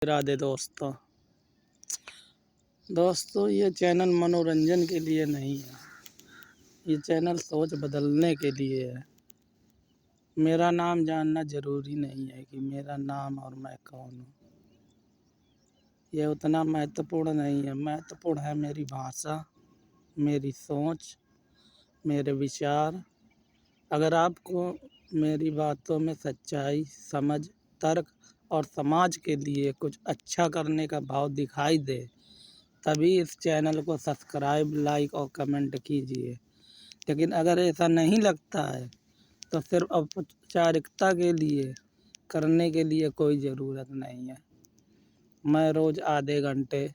राधे दोस्तों ये चैनल मनोरंजन के लिए नहीं है। ये चैनल सोच बदलने के लिए है। मेरा नाम जानना ज़रूरी नहीं है कि मेरा नाम और मैं कौन हूँ। ये उतना महत्वपूर्ण नहीं है। महत्वपूर्ण है मेरी भाषा, मेरी सोच, मेरे विचार। अगर आपको मेरी बातों में सच्चाई, समझ, तर्क और समाज के लिए कुछ अच्छा करने का भाव दिखाई दे, तभी इस चैनल को सब्सक्राइब, लाइक और कमेंट कीजिए। लेकिन अगर ऐसा नहीं लगता है तो सिर्फ औपचारिकता के लिए करने के लिए कोई ज़रूरत नहीं है। मैं रोज़ आधे घंटे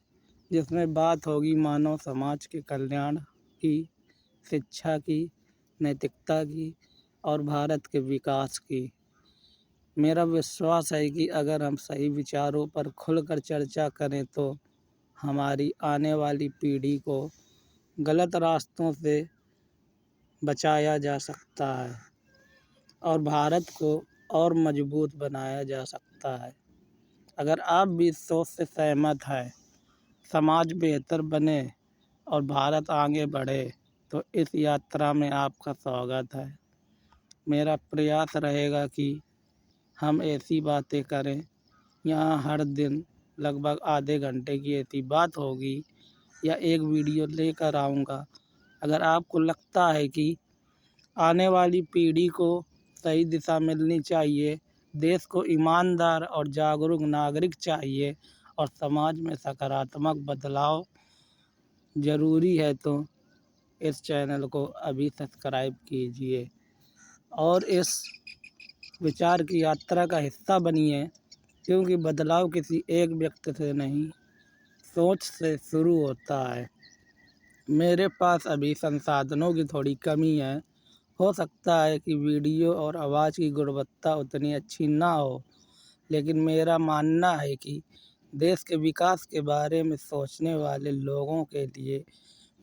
जिसमें बात होगी मानव समाज के कल्याण की, शिक्षा की, नैतिकता की और भारत के विकास की। मेरा विश्वास है कि अगर हम सही विचारों पर खुलकर चर्चा करें तो हमारी आने वाली पीढ़ी को गलत रास्तों से बचाया जा सकता है और भारत को और मजबूत बनाया जा सकता है। अगर आप भी इस सोच से सहमत हैं, समाज बेहतर बने और भारत आगे बढ़े, तो इस यात्रा में आपका स्वागत है। मेरा प्रयास रहेगा कि हम ऐसी बातें करें। यहाँ हर दिन लगभग आधे घंटे की ऐसी बात होगी या एक वीडियो लेकर आऊँगा। अगर आपको लगता है कि आने वाली पीढ़ी को सही दिशा मिलनी चाहिए, देश को ईमानदार और जागरूक नागरिक चाहिए और समाज में सकारात्मक बदलाव ज़रूरी है, तो इस चैनल को अभी सब्सक्राइब कीजिए और इस विचार की यात्रा का हिस्सा बनिए, क्योंकि बदलाव किसी एक व्यक्ति से नहीं, सोच से शुरू होता है। मेरे पास अभी संसाधनों की थोड़ी कमी है। हो सकता है कि वीडियो और आवाज़ की गुणवत्ता उतनी अच्छी ना हो, लेकिन मेरा मानना है कि देश के विकास के बारे में सोचने वाले लोगों के लिए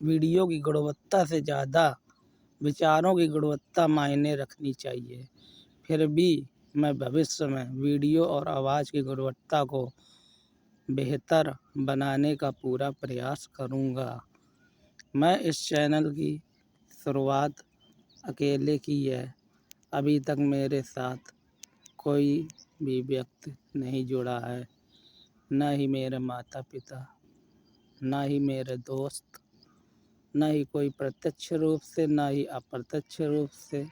वीडियो की गुणवत्ता से ज़्यादा विचारों की गुणवत्ता मायने रखनी चाहिए। फिर भी मैं भविष्य में वीडियो और आवाज़ की गुणवत्ता को बेहतर बनाने का पूरा प्रयास करूँगा। मैं इस चैनल की शुरुआत अकेले की है। अभी तक मेरे साथ कोई भी व्यक्ति नहीं जुड़ा है, न ही मेरे माता पिता, न ही मेरे दोस्त, न ही कोई प्रत्यक्ष रूप से, न ही अप्रत्यक्ष रूप से।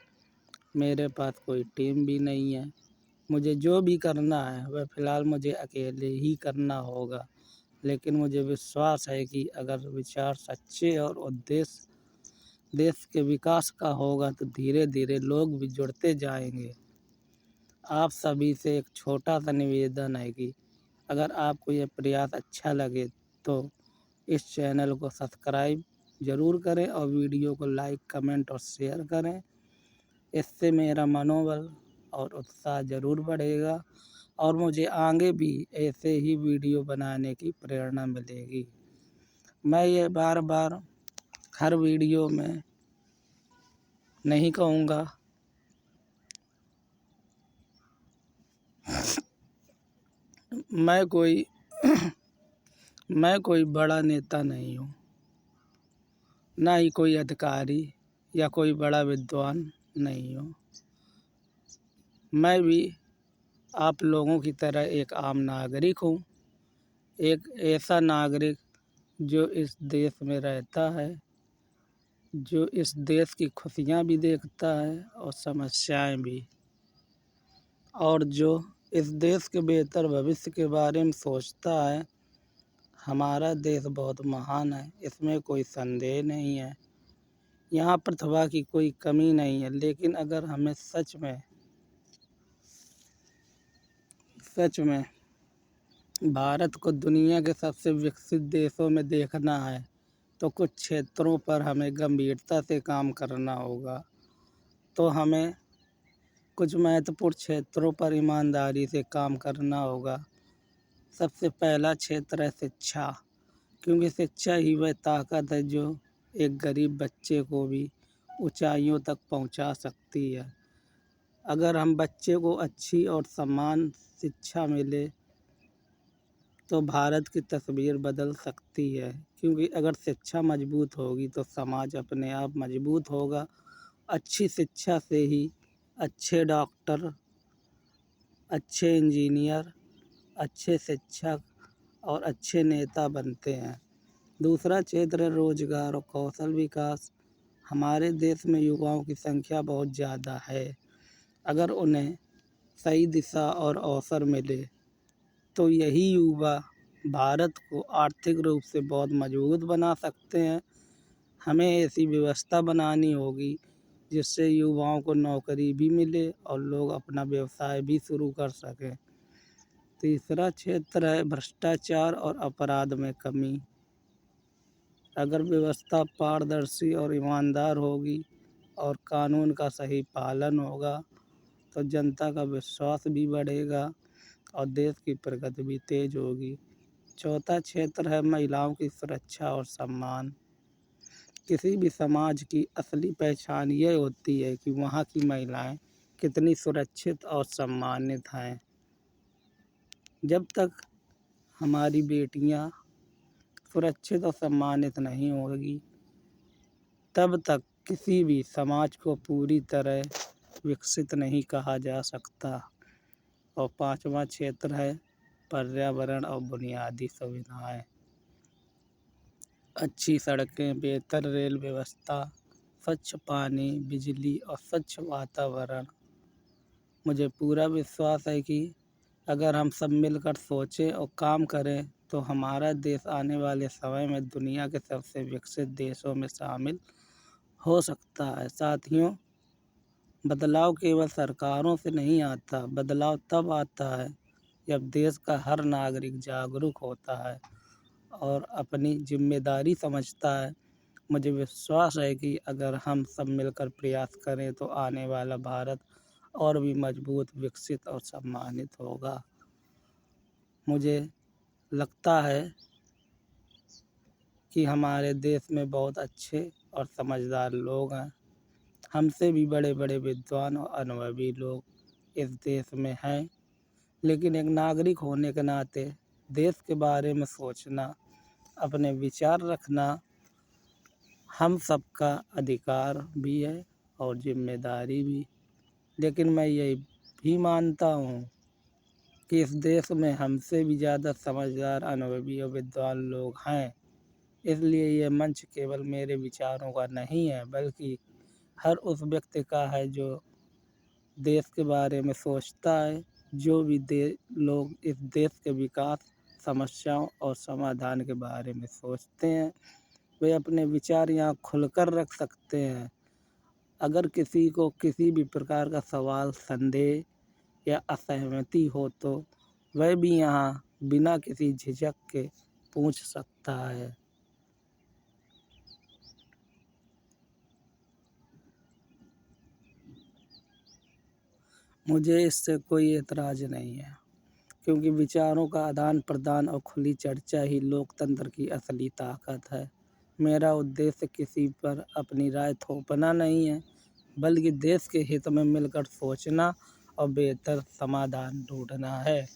मेरे पास कोई टीम भी नहीं है। मुझे जो भी करना है वह फ़िलहाल मुझे अकेले ही करना होगा, लेकिन मुझे विश्वास है कि अगर विचार सच्चे और उद्देश्य देश के विकास का होगा तो धीरे धीरे लोग भी जुड़ते जाएंगे। आप सभी से एक छोटा सा निवेदन है कि अगर आपको यह प्रयास अच्छा लगे तो इस चैनल को सब्सक्राइब ज़रूर करें और वीडियो को लाइक, कमेंट और शेयर करें। इससे मेरा मनोबल और उत्साह ज़रूर बढ़ेगा और मुझे आगे भी ऐसे ही वीडियो बनाने की प्रेरणा मिलेगी। मैं ये बार बार हर वीडियो में नहीं कहूँगा। मैं कोई बड़ा नेता नहीं हूँ, ना ही कोई अधिकारी या कोई बड़ा विद्वान नहीं हूँ। मैं भी आप लोगों की तरह एक आम नागरिक हूँ, एक ऐसा नागरिक जो इस देश में रहता है, जो इस देश की खुशियाँ भी देखता है और समस्याएं भी, और जो इस देश के बेहतर भविष्य के बारे में सोचता है। हमारा देश बहुत महान है, इसमें कोई संदेह नहीं है। यहाँ प्रतिभा की कोई कमी नहीं है, लेकिन अगर हमें सच में भारत को दुनिया के सबसे विकसित देशों में देखना है तो कुछ क्षेत्रों पर हमें गंभीरता से काम करना होगा। तो हमें कुछ महत्वपूर्ण क्षेत्रों पर ईमानदारी से काम करना होगा। सबसे पहला क्षेत्र है शिक्षा, क्योंकि शिक्षा ही वह ताकत है जो एक गरीब बच्चे को भी ऊंचाइयों तक पहुंचा सकती है। अगर हम बच्चे को अच्छी और समान शिक्षा मिले तो भारत की तस्वीर बदल सकती है, क्योंकि अगर शिक्षा मजबूत होगी तो समाज अपने आप मजबूत होगा। अच्छी शिक्षा से ही अच्छे डॉक्टर, अच्छे इंजीनियर, अच्छे शिक्षक और अच्छे नेता बनते हैं। दूसरा क्षेत्र है रोजगार और कौशल विकास। हमारे देश में युवाओं की संख्या बहुत ज़्यादा है। अगर उन्हें सही दिशा और अवसर मिले तो यही युवा भारत को आर्थिक रूप से बहुत मजबूत बना सकते हैं। हमें ऐसी व्यवस्था बनानी होगी जिससे युवाओं को नौकरी भी मिले और लोग अपना व्यवसाय भी शुरू कर सकें। तीसरा क्षेत्र है भ्रष्टाचार और अपराध में कमी। अगर व्यवस्था पारदर्शी और ईमानदार होगी और कानून का सही पालन होगा तो जनता का विश्वास भी बढ़ेगा और देश की प्रगति भी तेज होगी। चौथा क्षेत्र है महिलाओं की सुरक्षा और सम्मान। किसी भी समाज की असली पहचान ये होती है कि वहाँ की महिलाएं कितनी सुरक्षित और सम्मानित हैं। जब तक हमारी बेटियां सुरक्षित और सम्मानित नहीं होगी तब तक किसी भी समाज को पूरी तरह विकसित नहीं कहा जा सकता। और पांचवा क्षेत्र है पर्यावरण और बुनियादी सुविधाएं। अच्छी सड़कें, बेहतर रेल व्यवस्था, स्वच्छ पानी, बिजली और स्वच्छ वातावरण। मुझे पूरा विश्वास है कि अगर हम सब मिलकर सोचें और काम करें तो हमारा देश आने वाले समय में दुनिया के सबसे विकसित देशों में शामिल हो सकता है। साथियों, बदलाव केवल सरकारों से नहीं आता, बदलाव तब आता है जब देश का हर नागरिक जागरूक होता है और अपनी जिम्मेदारी समझता है। मुझे विश्वास है कि अगर हम सब मिलकर प्रयास करें तो आने वाला भारत और भी मजबूत, विकसित और सम्मानित होगा। मुझे लगता है कि हमारे देश में बहुत अच्छे और समझदार लोग हैं। हमसे भी बड़े बड़े विद्वान और अनुभवी लोग इस देश में हैं, लेकिन एक नागरिक होने के नाते देश के बारे में सोचना, अपने विचार रखना हम सबका अधिकार भी है और जिम्मेदारी भी। लेकिन मैं ये भी मानता हूँ कि इस देश में हमसे भी ज़्यादा समझदार, अनुभवी और विद्वान लोग हैं। इसलिए ये मंच केवल मेरे विचारों का नहीं है, बल्कि हर उस व्यक्ति का है जो देश के बारे में सोचता है। जो भी लोग इस देश के विकास, समस्याओं और समाधान के बारे में सोचते हैं, वे अपने विचार यहाँ खुलकर रख सकते हैं। अगर किसी को किसी भी प्रकार का सवाल, संदेह या असहमति हो तो वह भी यहाँ बिना किसी झिझक के पूछ सकता है। मुझे इससे कोई एतराज़ नहीं है, क्योंकि विचारों का आदान प्रदान और खुली चर्चा ही लोकतंत्र की असली ताकत है। मेरा उद्देश्य किसी पर अपनी राय थोपना नहीं है, बल्कि देश के हित में मिलकर सोचना और बेहतर समाधान ढूंढना है।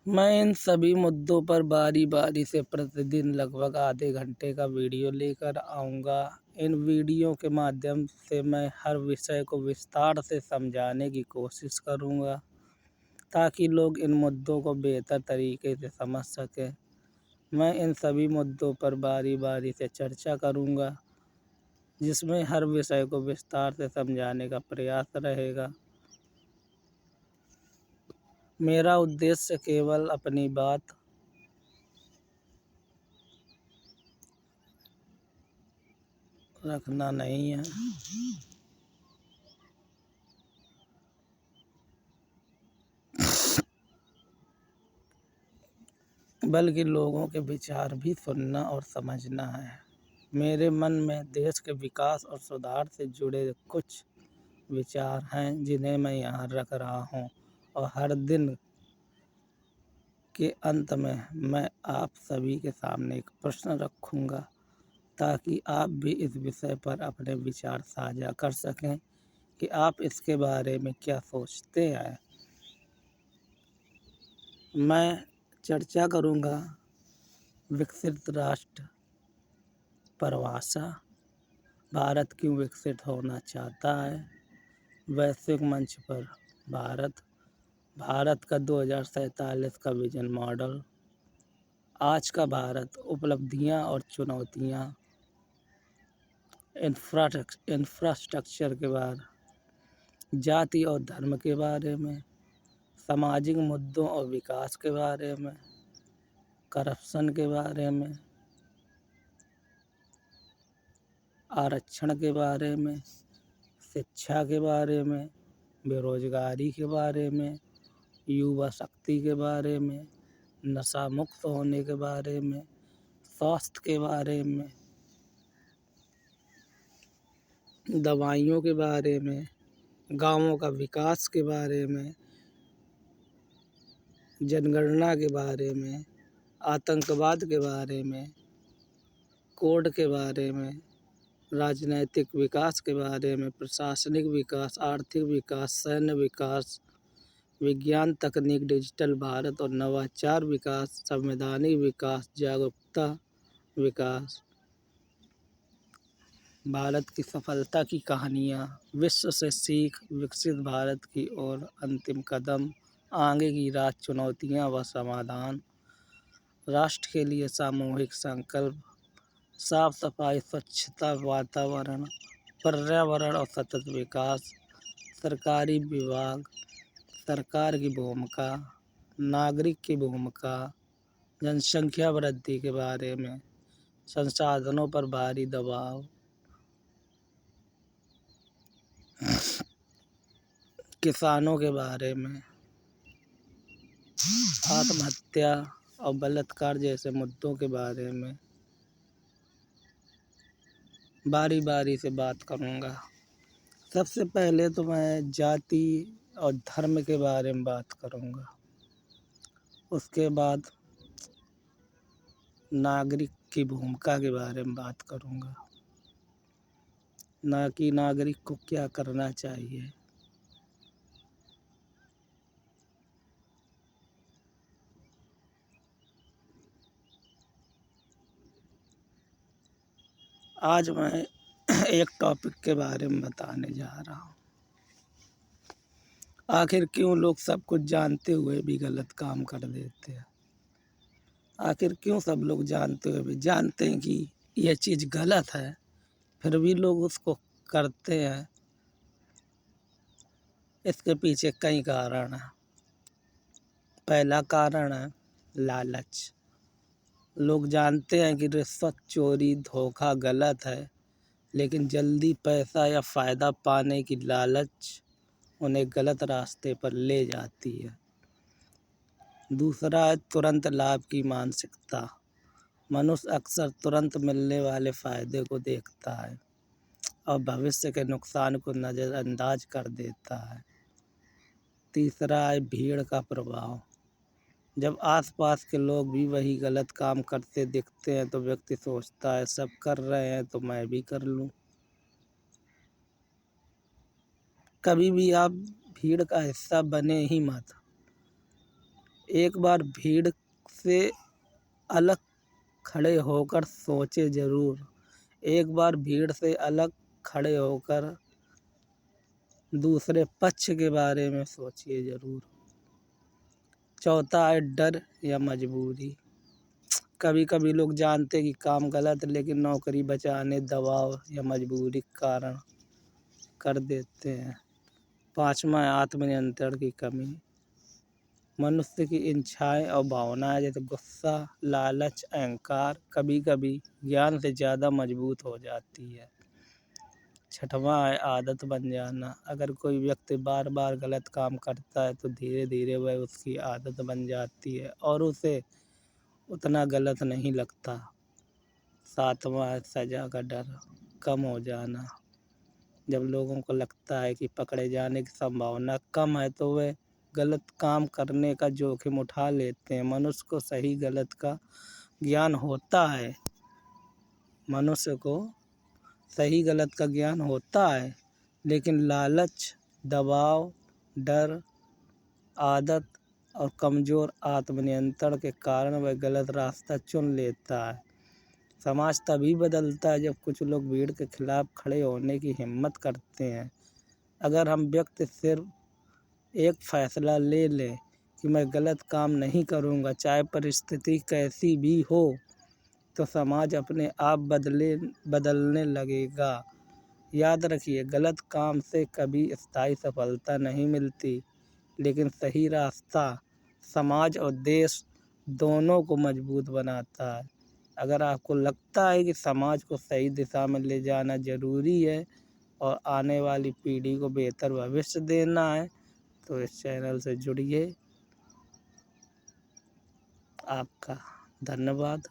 मैं इन सभी मुद्दों पर बारी बारी से प्रतिदिन लगभग आधे घंटे का वीडियो लेकर आऊँगा। इन वीडियो के माध्यम से मैं हर विषय को विस्तार से समझाने की कोशिश करूँगा, ताकि लोग इन मुद्दों को बेहतर तरीके से समझ सकें। मैं इन सभी मुद्दों पर बारी बारी से चर्चा करूँगा, जिसमें हर विषय को विस्तार से समझाने का प्रयास रहेगा। मेरा उद्देश्य केवल अपनी बात रखना नहीं है, बल्कि लोगों के विचार भी सुनना और समझना है। मेरे मन में देश के विकास और सुधार से जुड़े कुछ विचार हैं जिन्हें मैं यहाँ रख रहा हूँ, और हर दिन के अंत में मैं आप सभी के सामने एक प्रश्न रखूँगा, ताकि आप भी इस विषय पर अपने विचार साझा कर सकें कि आप इसके बारे में क्या सोचते हैं। मैं चर्चा करूँगा विकसित राष्ट्र परिभाषा, भारत क्यों विकसित होना चाहता है, वैश्विक मंच पर भारत का 2047 का विजन मॉडल, आज का भारत, उपलब्धियां और चुनौतियां, इंफ्रास्ट्रक्चर के बारे, जाति और धर्म के बारे में, सामाजिक मुद्दों और विकास के बारे में, करप्शन के बारे में, आरक्षण के बारे में, शिक्षा के बारे में, बेरोजगारी के बारे में, युवा शक्ति के बारे में, नशा मुक्त होने के बारे में, स्वास्थ्य के बारे में, दवाइयों के बारे में, गांवों का विकास के बारे में, जनगणना के बारे में, आतंकवाद के बारे में, कोड के बारे में, राजनैतिक विकास के बारे में, प्रशासनिक विकास, आर्थिक विकास, सैन्य विकास, विज्ञान तकनीक, डिजिटल भारत और नवाचार विकास, संवैधानिक विकास, जागरूकता विकास, भारत की सफलता की कहानियाँ, विश्व से सीख, विकसित भारत की ओर अंतिम कदम, आगे की राह, चुनौतियाँ व समाधान, राष्ट्र के लिए सामूहिक संकल्प, साफ सफाई, स्वच्छता, वातावरण, पर्यावरण और सतत विकास, सरकारी विभाग, सरकार की भूमिका, नागरिक की भूमिका, जनसंख्या वृद्धि के बारे में, संसाधनों पर भारी दबाव, किसानों के बारे में, आत्महत्या और बलात्कार जैसे मुद्दों के बारे में बारी बारी से बात करूंगा। सबसे पहले तो मैं जाति और धर्म के बारे में बात करूंगा, उसके बाद नागरिक की भूमिका के बारे में बात करूंगा, ना कि नागरिक को क्या करना चाहिए। आज मैं एक टॉपिक के बारे में बताने जा रहा हूँ। आखिर क्यों लोग सब कुछ जानते हुए भी गलत काम कर देते हैं? आखिर क्यों सब लोग जानते हुए भी जानते हैं कि यह चीज़ गलत है, फिर भी लोग उसको करते हैं? इसके पीछे कई कारण हैं। पहला कारण है लालच। लोग जानते हैं कि रिश्वत, चोरी, धोखा गलत है, लेकिन जल्दी पैसा या फ़ायदा पाने की लालच उन्हें गलत रास्ते पर ले जाती है। दूसरा है तुरंत लाभ की मानसिकता। मनुष्य अक्सर तुरंत मिलने वाले फ़ायदे को देखता है और भविष्य के नुकसान को नज़रअंदाज कर देता है। तीसरा है भीड़ का प्रभाव। जब आसपास के लोग भी वही गलत काम करते दिखते हैं तो व्यक्ति सोचता है सब कर रहे हैं तो मैं भी कर लूं। कभी भी आप भीड़ का हिस्सा बने ही मत। एक बार भीड़ से अलग खड़े होकर सोचे ज़रूर। एक बार भीड़ से अलग खड़े होकर दूसरे पक्ष के बारे में सोचिए ज़रूर। चौथा है डर या मजबूरी। कभी कभी लोग जानते कि काम गलत है, लेकिन नौकरी बचाने, दबाव या मजबूरी के कारण कर देते हैं। पाँचवा है आत्मनियंत्रण की कमी। मनुष्य की इच्छाएं और भावनाएं जैसे गुस्सा, लालच, अहंकार कभी कभी ज्ञान से ज़्यादा मजबूत हो जाती है। छठवां है आदत बन जाना। अगर कोई व्यक्ति बार बार गलत काम करता है तो धीरे धीरे वह उसकी आदत बन जाती है और उसे उतना गलत नहीं लगता। सातवां है सज़ा का डर कम हो जाना। जब लोगों को लगता है कि पकड़े जाने की संभावना कम है तो वे गलत काम करने का जोखिम उठा लेते हैं। मनुष्य को सही गलत का ज्ञान होता है। मनुष्य को सही गलत का ज्ञान होता है, लेकिन लालच, दबाव, डर, आदत और कमज़ोर आत्मनियंत्रण के कारण वह गलत रास्ता चुन लेता है। समाज तभी बदलता है जब कुछ लोग भीड़ के खिलाफ खड़े होने की हिम्मत करते हैं। अगर हम व्यक्ति सिर्फ एक फैसला ले लें कि मैं गलत काम नहीं करूँगा, चाहे परिस्थिति कैसी भी हो, तो समाज अपने आप बदलने लगेगा। याद रखिए, गलत काम से कभी स्थायी सफलता नहीं मिलती, लेकिन सही रास्ता समाज और देश दोनों को मजबूत बनाता है। अगर आपको लगता है कि समाज को सही दिशा में ले जाना ज़रूरी है और आने वाली पीढ़ी को बेहतर भविष्य देना है, तो इस चैनल से जुड़िए। आपका धन्यवाद।